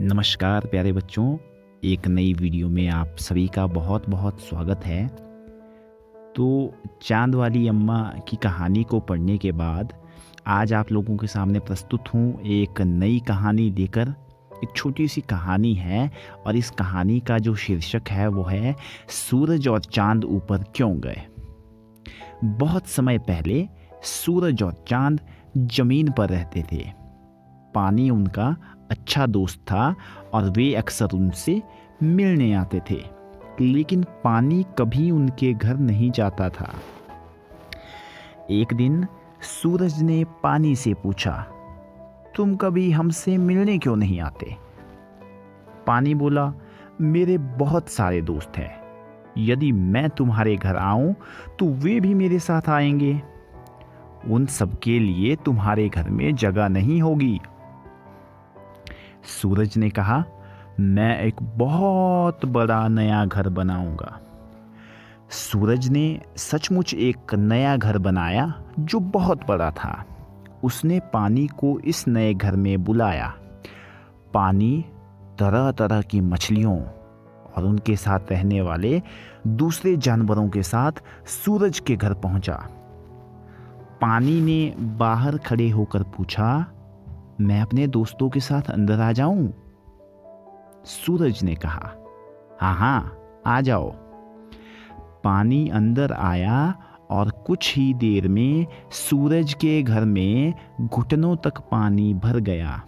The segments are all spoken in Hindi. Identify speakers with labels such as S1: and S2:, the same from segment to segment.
S1: नमस्कार प्यारे बच्चों, एक नई वीडियो में आप सभी का बहुत बहुत स्वागत है। तो चाँद वाली अम्मा की कहानी को पढ़ने के बाद आज आप लोगों के सामने प्रस्तुत हूँ एक नई कहानी लेकर। एक छोटी सी कहानी है और इस कहानी का जो शीर्षक है वो है सूरज और चाँद ऊपर क्यों गए। बहुत समय पहले सूरज और चाँद जमीन पर रहते थे। पानी उनका अच्छा दोस्त था और वे अक्सर उनसे मिलने आते थे, लेकिन पानी कभी उनके घर नहीं जाता था। एक दिन सूरज ने पानी से पूछा, तुम कभी हमसे मिलने क्यों नहीं आते? पानी बोला, मेरे बहुत सारे दोस्त हैं। यदि मैं तुम्हारे घर आऊं तो वे भी मेरे साथ आएंगे। उन सबके लिए तुम्हारे घर में जगह नहीं होगी। सूरज ने कहा, मैं एक बहुत बड़ा नया घर बनाऊंगा। सूरज ने सचमुच एक नया घर बनाया जो बहुत बड़ा था। उसने पानी को इस नए घर में बुलाया। पानी तरह तरह की मछलियों और उनके साथ रहने वाले दूसरे जानवरों के साथ सूरज के घर पहुंचा। पानी ने बाहर खड़े होकर पूछा, मैं अपने दोस्तों के साथ अंदर आ जाऊं? सूरज ने कहा, हाँ हाँ, आ जाओ। पानी अंदर आया और कुछ ही देर में सूरज के घर में घुटनों तक पानी भर गया।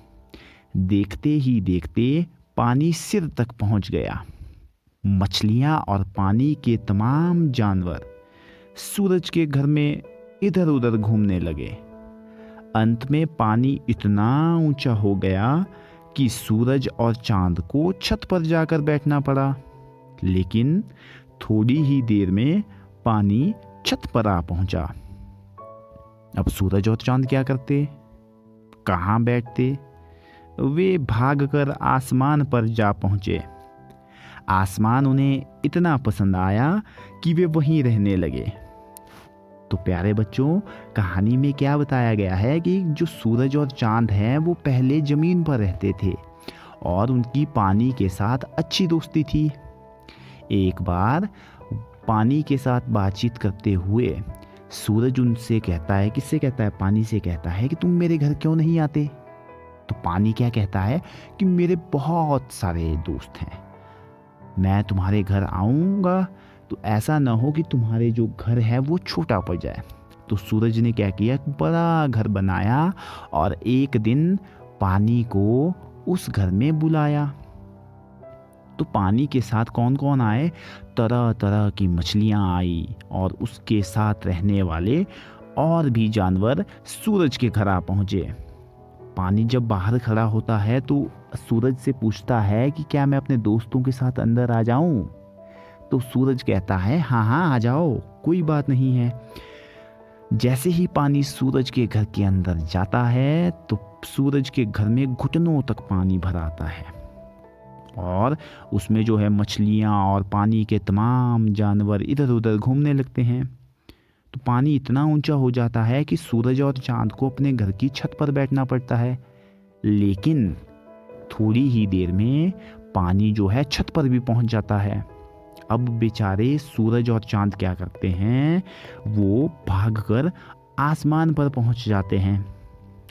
S1: देखते ही देखते पानी सिर तक पहुंच गया। मछलियां और पानी के तमाम जानवर सूरज के घर में इधर उधर घूमने लगे। अंत में पानी इतना ऊंचा हो गया कि सूरज और चांद को छत पर जाकर बैठना पड़ा। लेकिन थोड़ी ही देर में पानी छत पर आ पहुंचा। अब सूरज और चांद क्या करते? कहाँ बैठते? वे भागकर आसमान पर जा पहुंचे। आसमान उन्हें इतना पसंद आया कि वे वहीं रहने लगे। तो प्यारे बच्चों, कहानी में क्या बताया गया है कि जो सूरज और चांद हैं वो पहले ज़मीन पर रहते थे और उनकी पानी के साथ अच्छी दोस्ती थी। एक बार पानी के साथ बातचीत करते हुए सूरज उनसे कहता है, किससे कहता है? पानी से कहता है कि तुम मेरे घर क्यों नहीं आते? तो पानी क्या कहता है कि मेरे बहुत सारे दोस्त हैं, मैं तुम्हारे घर आऊँगा तो ऐसा ना हो कि तुम्हारे जो घर है वो छोटा पड़ जाए। तो सूरज ने क्या किया, बड़ा घर बनाया और एक दिन पानी को उस घर में बुलाया। तो पानी के साथ कौन कौन आए? तरह तरह की मछलियां आई और उसके साथ रहने वाले और भी जानवर सूरज के घर आ पहुंचे। पानी जब बाहर खड़ा होता है तो सूरज से पूछता है कि क्या मैं अपने दोस्तों के साथ अंदर आ जाऊं? तो सूरज कहता है, हाँ हाँ, आ जाओ, कोई बात नहीं है। जैसे ही पानी सूरज के घर के अंदर जाता है तो सूरज के घर में घुटनों तक पानी भर आता है और उसमें जो है मछलियाँ और पानी के तमाम जानवर इधर उधर घूमने लगते हैं। तो पानी इतना ऊंचा हो जाता है कि सूरज और चांद को अपने घर की छत पर बैठना पड़ता है। लेकिन थोड़ी ही देर में पानी जो है छत पर भी पहुंच जाता है। अब बेचारे सूरज और चांद क्या करते हैं, वो भागकर आसमान पर पहुंच जाते हैं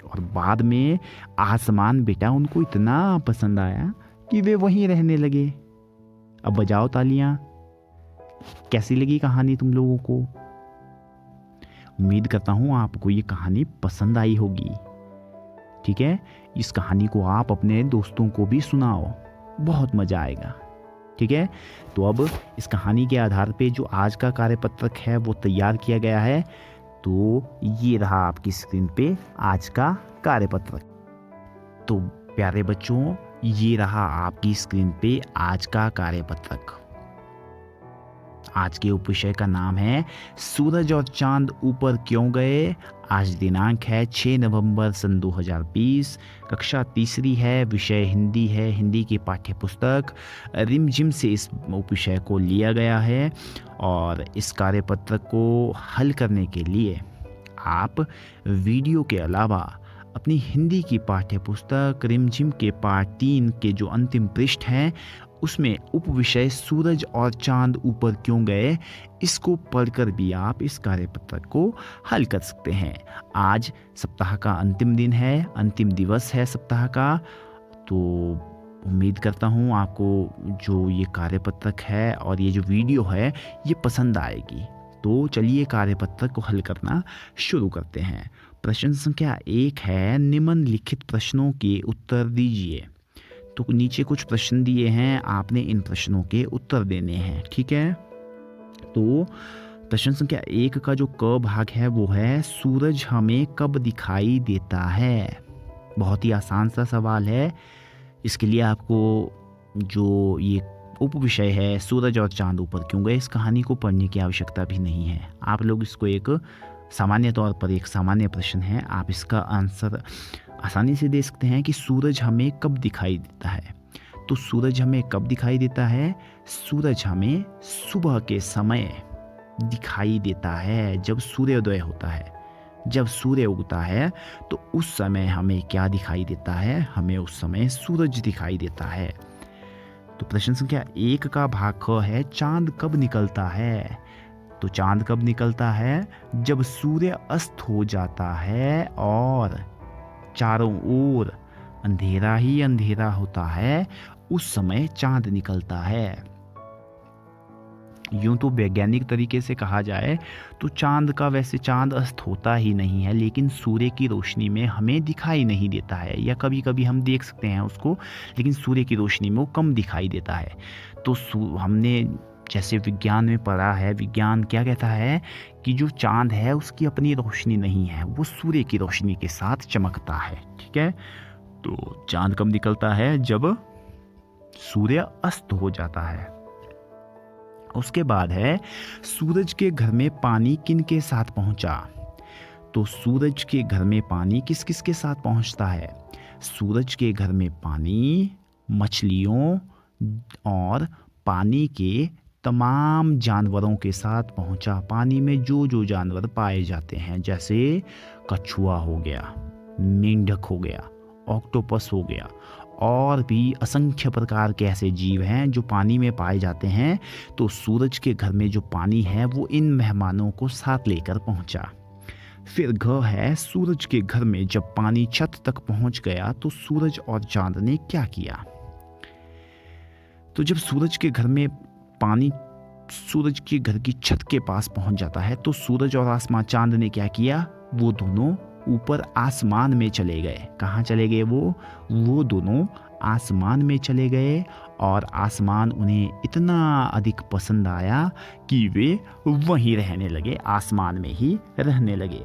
S1: और बाद में आसमान बेटा उनको इतना पसंद आया कि वे वहीं रहने लगे। अब बजाओ तालियां। कैसी लगी कहानी तुम लोगों को? उम्मीद करता हूं आपको ये कहानी पसंद आई होगी। ठीक है, इस कहानी को आप अपने दोस्तों को भी सुनाओ, बहुत मजा आएगा। ठीक है, तो अब इस कहानी के आधार पे जो आज का कार्यपत्रक है वो तैयार किया गया है। तो ये रहा आपकी स्क्रीन पे आज का कार्यपत्रक। तो प्यारे बच्चों, ये रहा आपकी स्क्रीन पे आज का कार्यपत्रक। आज के उपविषय का नाम है सूरज और चांद ऊपर क्यों गए। आज दिनांक है 6 नवंबर सन 2020। कक्षा तीसरी है, विषय हिंदी है। हिंदी की पाठ्य पुस्तक रिमझिम से इस उपविषय को लिया गया है और इस कार्यपत्रक को हल करने के लिए आप वीडियो के अलावा अपनी हिंदी की पाठ्य पुस्तक रिमझिम के पाठ 3 के जो अंतिम पृष्ठ हैं उसमें उपविषय सूरज और चांद ऊपर क्यों गए, इसको पढ़कर भी आप इस कार्यपत्रक को हल कर सकते हैं। आज सप्ताह का अंतिम दिन है, अंतिम दिवस है सप्ताह का। तो उम्मीद करता हूँ आपको जो ये कार्यपत्रक है और ये जो वीडियो है ये पसंद आएगी। तो चलिए कार्यपत्रक को हल करना शुरू करते हैं। प्रश्न संख्या 1 है, निम्नलिखित प्रश्नों के उत्तर दीजिए। तो नीचे कुछ प्रश्न दिए हैं, आपने इन प्रश्नों के उत्तर देने हैं, ठीक है। तो प्रश्न संख्या 1 का जो क भाग है वो है, सूरज हमें कब दिखाई देता है। बहुत ही आसान सा सवाल है। इसके लिए आपको जो ये उपविषय है सूरज और चांद ऊपर क्यों गए, इस कहानी को पढ़ने की आवश्यकता भी नहीं है। आप लोग इसको एक सामान्य तौर पर एक सामान्य प्रश्न है, आप इसका आंसर आसानी से दे सकते हैं कि सूरज हमें कब दिखाई देता है। तो सूरज हमें कब दिखाई देता है, सूरज हमें सुबह के समय दिखाई देता है, जब सूर्योदय होता है, जब सूर्य उगता है तो उस समय हमें क्या दिखाई देता है, हमें उस समय सूरज दिखाई देता है। तो प्रश्न संख्या 1 का भाग ख है, चांद कब निकलता है। तो चांद कब निकलता है, जब सूर्य अस्त हो जाता है और चारों ओर अंधेरा ही अंधेरा होता है, उस समय चांद निकलता है। यूं तो वैज्ञानिक तरीके से कहा जाए तो चांद का वैसे चांद अस्त होता ही नहीं है, लेकिन सूर्य की रोशनी में हमें दिखाई नहीं देता है, या कभी कभी हम देख सकते हैं उसको, लेकिन सूर्य की रोशनी में वो कम दिखाई देता है। तो हमने जैसे विज्ञान में पढ़ा है, विज्ञान क्या कहता है कि जो चांद है उसकी अपनी रोशनी नहीं है, वो सूर्य की रोशनी के साथ चमकता है, ठीक है। तो चांद कब निकलता है, जब सूर्य अस्त हो जाता है। उसके बाद है, सूरज के घर में पानी किन के साथ पहुंचा। तो सूरज के घर में पानी किस किस के साथ पहुंचता है। सूरज के घर में पानी मछलियों और पानी के तमाम जानवरों के साथ पहुंचा। पानी में जो जो जानवर पाए जाते हैं, जैसे कछुआ हो गया, मेंढक हो गया, ऑक्टोपस हो गया, और भी असंख्य प्रकार के ऐसे जीव हैं जो पानी में पाए जाते हैं। तो सूरज के घर में जो पानी है वो इन मेहमानों को साथ लेकर पहुंचा। फिर घ है, सूरज के घर में जब पानी छत तक पहुंच गया तो सूरज और चांद ने क्या किया। तो जब सूरज के घर में पानी सूरज के घर की छत के पास पहुंच जाता है तो सूरज और आसमां चांद ने क्या किया, वो दोनों ऊपर आसमान में चले गए। कहाँ चले गए वो दोनों आसमान में चले गए, और आसमान उन्हें इतना अधिक पसंद आया कि वे वहीं रहने लगे, आसमान में ही रहने लगे।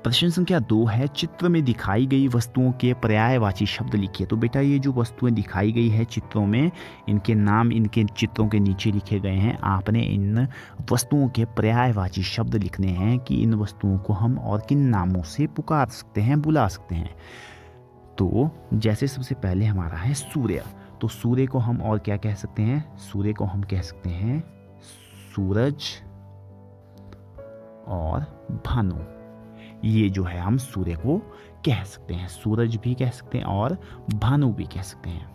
S1: प्रश्न संख्या 2 है, चित्र में दिखाई गई वस्तुओं के पर्यायवाची शब्द लिखिए। तो बेटा ये जो वस्तुएं दिखाई गई है चित्रों में, इनके नाम इनके चित्रों के नीचे लिखे गए हैं। आपने इन वस्तुओं के पर्यायवाची शब्द लिखने हैं कि इन वस्तुओं को हम और किन नामों से पुकार सकते हैं, बुला सकते हैं। तो जैसे सबसे पहले हमारा है सूर्य। तो सूर्य को हम और क्या कह सकते हैं, सूर्य को हम कह सकते हैं सूरज और भानु। ये जो है हम सूर्य को कह सकते हैं, सूरज भी कह सकते हैं और भानु भी कह सकते हैं।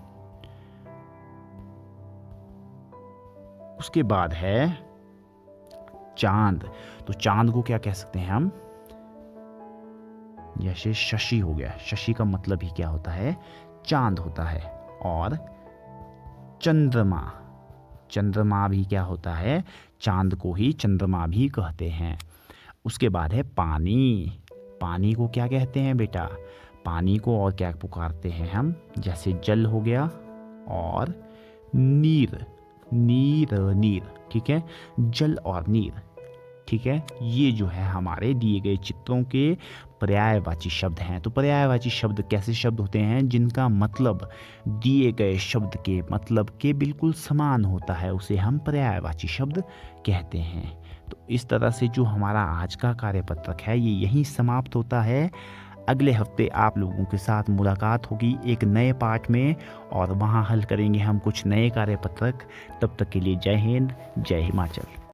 S1: उसके बाद है चांद। तो चांद को क्या कह सकते हैं हम, जैसे शशि हो गया, शशि का मतलब ही क्या होता है, चांद होता है। और चंद्रमा, चंद्रमा भी क्या होता है, चांद को ही चंद्रमा भी कहते हैं। उसके बाद है पानी। पानी को क्या कहते हैं बेटा, पानी को और क्या पुकारते हैं हम, जैसे जल हो गया और नीर, नीर, ठीक है, जल और नीर, ठीक है। ये जो है हमारे दिए गए चित्रों के पर्यायवाची शब्द हैं। तो पर्यायवाची शब्द कैसे शब्द होते हैं, जिनका मतलब दिए गए शब्द के मतलब के बिल्कुल समान होता है, उसे हम पर्यायवाची शब्द कहते हैं। तो इस तरह से जो हमारा आज का कार्यपत्रक है ये यहीं समाप्त होता है। अगले हफ्ते आप लोगों के साथ मुलाकात होगी एक नए पाठ में, और वहाँ हल करेंगे हम कुछ नए कार्यपत्रक। तब तक के लिए जय हिंद, जय हिमाचल।